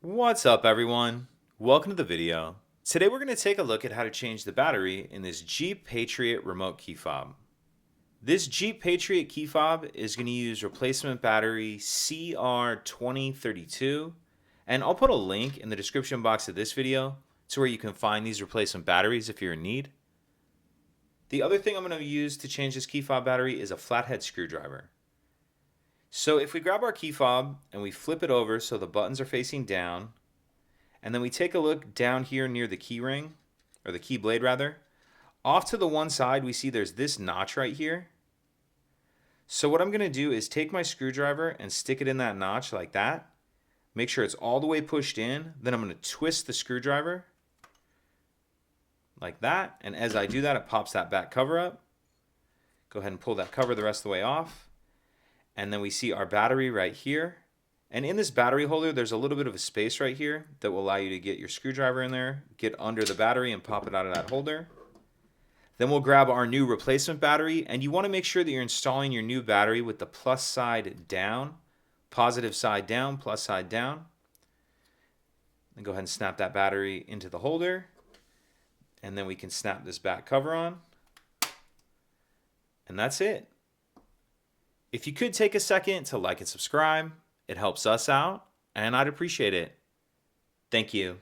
What's up, everyone? Welcome to the video. Today we're going to take a look at how to change the battery in this Jeep Patriot remote key fob. This Jeep Patriot key fob is going to use replacement battery CR2032, and I'll put a link in the description box of this video to where you can find these replacement batteries if you're in need. The other thing I'm going to use to change this key fob battery is a flathead screwdriver. So if we grab our key fob and we flip it over so the buttons are facing down, and then we take a look down here near the key ring, or the key blade rather, off to the one side we see there's this notch right here. So what I'm going to do is take my screwdriver and stick it in that notch like that. Make sure it's all the way pushed in. Then I'm going to twist the screwdriver like that. And as I do that, it pops that back cover up. Go ahead and pull that cover the rest of the way off. And then we see our battery right here. And in this battery holder, there's a little bit of a space right here that will allow you to get your screwdriver in there, get under the battery and pop it out of that holder. Then we'll grab our new replacement battery, and you want to make sure that you're installing your new battery with the plus side down, positive side down, plus side down. Then go ahead and snap that battery into the holder. And then we can snap this back cover on. And that's it. If you could take a second to like and subscribe, it helps us out, and I'd appreciate it. Thank you.